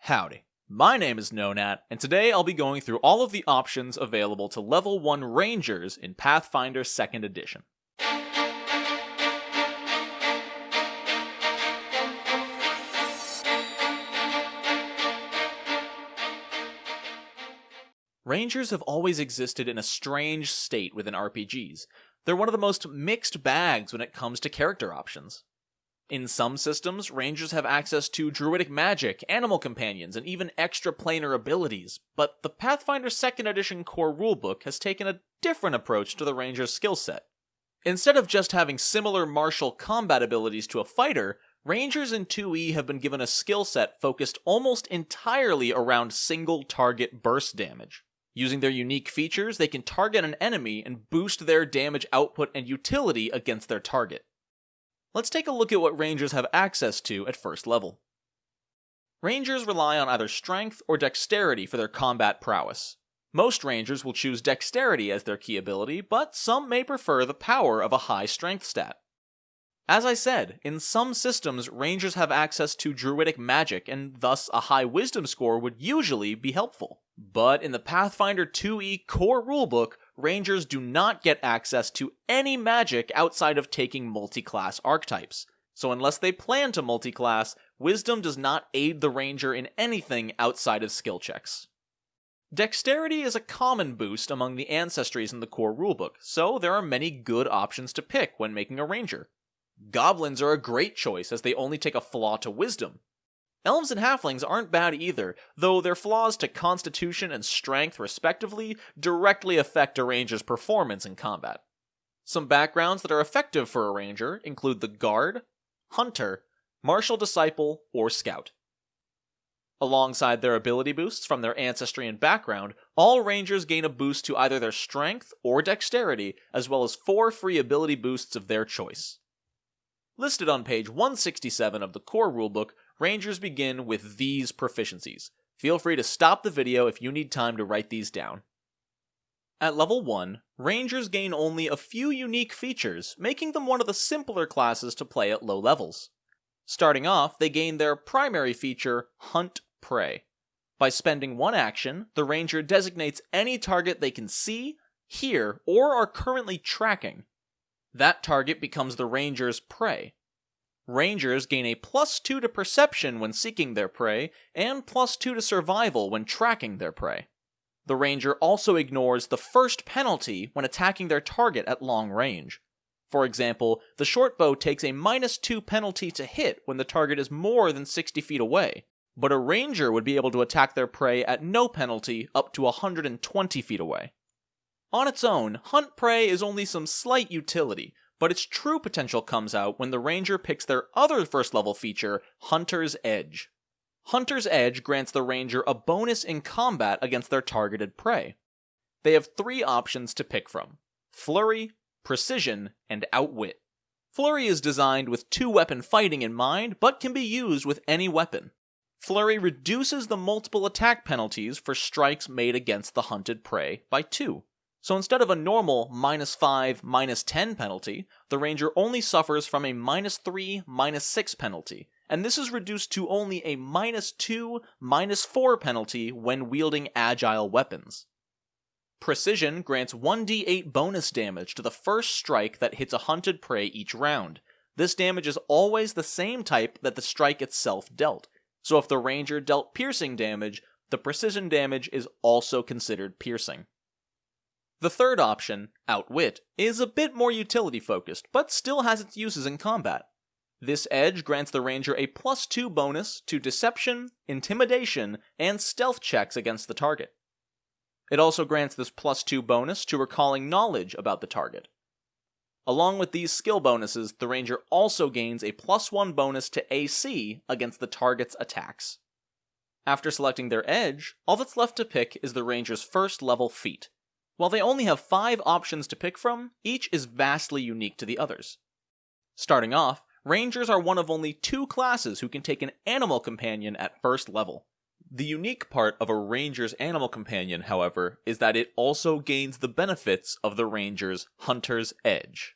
Howdy, my name is Nonat, and today I'll be going through all of the options available to Level 1 Rangers in Pathfinder 2nd Edition. Rangers have always existed in a strange state within RPGs. They're one of the most mixed bags when it comes to character options. In some systems, Rangers have access to druidic magic, animal companions, and even extra-planar abilities, but the Pathfinder 2nd Edition core rulebook has taken a different approach to the Ranger's skill set. Instead of just having similar martial combat abilities to a fighter, Rangers in 2e have been given a skill set focused almost entirely around single-target burst damage. Using their unique features, they can target an enemy and boost their damage output and utility against their target. Let's take a look at what Rangers have access to at first level. Rangers rely on either strength or dexterity for their combat prowess. Most Rangers will choose dexterity as their key ability, but some may prefer the power of a high strength stat. As I said, in some systems, Rangers have access to druidic magic, and thus a high wisdom score would usually be helpful. But in the Pathfinder 2e core rulebook, Rangers do not get access to any magic outside of taking multi-class archetypes. So unless they plan to multi-class, wisdom does not aid the Ranger in anything outside of skill checks. Dexterity is a common boost among the ancestries in the core rulebook, so there are many good options to pick when making a Ranger. Goblins are a great choice as they only take a flaw to wisdom. Elves and halflings aren't bad either, though their flaws to constitution and strength respectively directly affect a ranger's performance in combat. Some backgrounds that are effective for a ranger include the guard, hunter, martial disciple, or scout. Alongside their ability boosts from their ancestry and background, all rangers gain a boost to either their strength or dexterity, as well as 4 free ability boosts of their choice. Listed on page 167 of the core rulebook, Rangers begin with these proficiencies. Feel free to stop the video if you need time to write these down. At level 1, Rangers gain only a few unique features, making them one of the simpler classes to play at low levels. Starting off, they gain their primary feature, Hunt Prey. By spending one action, the Ranger designates any target they can see, hear, or are currently tracking. That target becomes the Ranger's prey. Rangers gain a +2 to perception when seeking their prey, and +2 to survival when tracking their prey. The Ranger also ignores the first penalty when attacking their target at long range. For example, the shortbow takes a -2 penalty to hit when the target is more than 60 feet away, but a Ranger would be able to attack their prey at no penalty up to 120 feet away. On its own, Hunt Prey is only some slight utility, but its true potential comes out when the Ranger picks their other first level feature, Hunter's Edge. Hunter's Edge grants the Ranger a bonus in combat against their targeted prey. They have 3 options to pick from: Flurry, Precision, and Outwit. Flurry is designed with 2-weapon fighting in mind, but can be used with any weapon. Flurry reduces the multiple attack penalties for strikes made against the hunted prey by 2. So instead of a normal -5, -10 penalty, the Ranger only suffers from a -3, -6 penalty, and this is reduced to only a -2, -4 penalty when wielding agile weapons. Precision grants 1d8 bonus damage to the first strike that hits a hunted prey each round. This damage is always the same type that the strike itself dealt, so if the Ranger dealt piercing damage, the precision damage is also considered piercing. The third option, Outwit, is a bit more utility-focused, but still has its uses in combat. This edge grants the Ranger a +2 bonus to deception, intimidation, and stealth checks against the target. It also grants this +2 bonus to recalling knowledge about the target. Along with these skill bonuses, the Ranger also gains a +1 bonus to AC against the target's attacks. After selecting their edge, all that's left to pick is the Ranger's first level feat. While they only have 5 options to pick from, each is vastly unique to the others. Starting off, Rangers are one of only 2 classes who can take an animal companion at first level. The unique part of a Ranger's animal companion, however, is that it also gains the benefits of the Ranger's Hunter's Edge.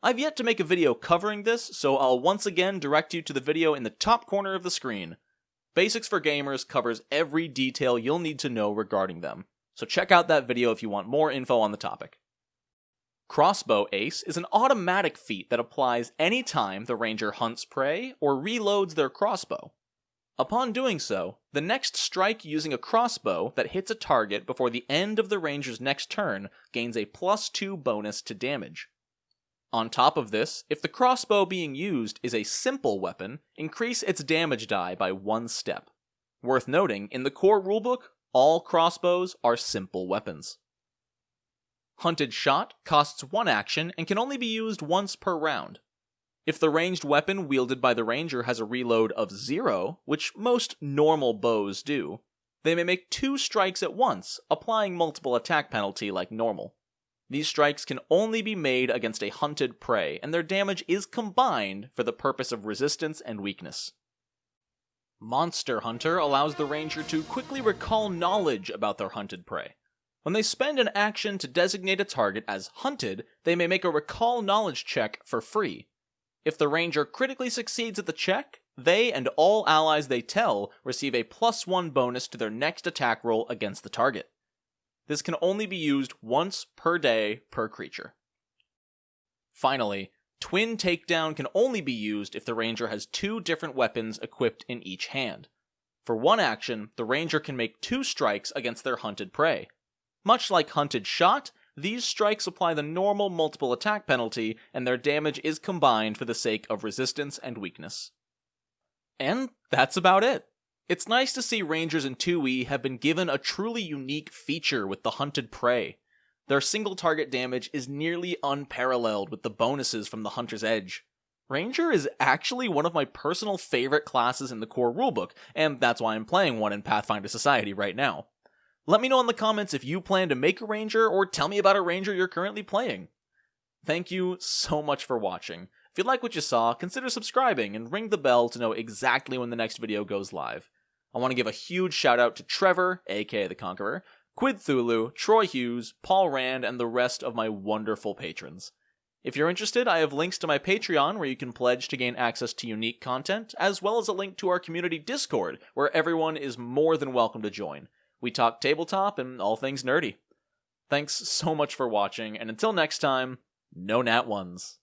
I've yet to make a video covering this, so I'll once again direct you to the video in the top corner of the screen. Basics for Gamers covers every detail you'll need to know regarding them, so check out that video if you want more info on the topic. Crossbow Ace is an automatic feat that applies anytime the ranger hunts prey or reloads their crossbow. Upon doing so, the next strike using a crossbow that hits a target before the end of the ranger's next turn gains a +2 bonus to damage. On top of this, if the crossbow being used is a simple weapon, increase its damage die by 1 step. Worth noting, in the core rulebook, all crossbows are simple weapons. Hunted Shot costs 1 action and can only be used once per round. If the ranged weapon wielded by the ranger has a reload of 0, which most normal bows do, they may make 2 strikes at once, applying multiple attack penalty like normal. These strikes can only be made against a hunted prey, and their damage is combined for the purpose of resistance and weakness. Monster Hunter allows the ranger to quickly recall knowledge about their hunted prey. When they spend an action to designate a target as hunted, they may make a recall knowledge check for free. If the ranger critically succeeds at the check, they and all allies they tell receive a +1 bonus to their next attack roll against the target. This can only be used once per day per creature. Finally, Twin Takedown can only be used if the ranger has 2 different weapons equipped in each hand. For 1 action, the ranger can make 2 strikes against their hunted prey. Much like Hunted Shot, these strikes apply the normal multiple attack penalty, and their damage is combined for the sake of resistance and weakness. And that's about it. It's nice to see Rangers in 2e have been given a truly unique feature with the hunted prey. Their single target damage is nearly unparalleled with the bonuses from the Hunter's Edge. Ranger is actually one of my personal favorite classes in the core rulebook, and that's why I'm playing one in Pathfinder Society right now. Let me know in the comments if you plan to make a ranger, or tell me about a ranger you're currently playing. Thank you so much for watching. If you like what you saw, consider subscribing and ring the bell to know exactly when the next video goes live. I want to give a huge shout out to Trevor, aka The Conqueror, Quid Thulu, Troy Hughes, Paul Rand, and the rest of my wonderful patrons. If you're interested, I have links to my Patreon where you can pledge to gain access to unique content, as well as a link to our community Discord where everyone is more than welcome to join. We talk tabletop and all things nerdy. Thanks so much for watching, and until next time, no nat ones.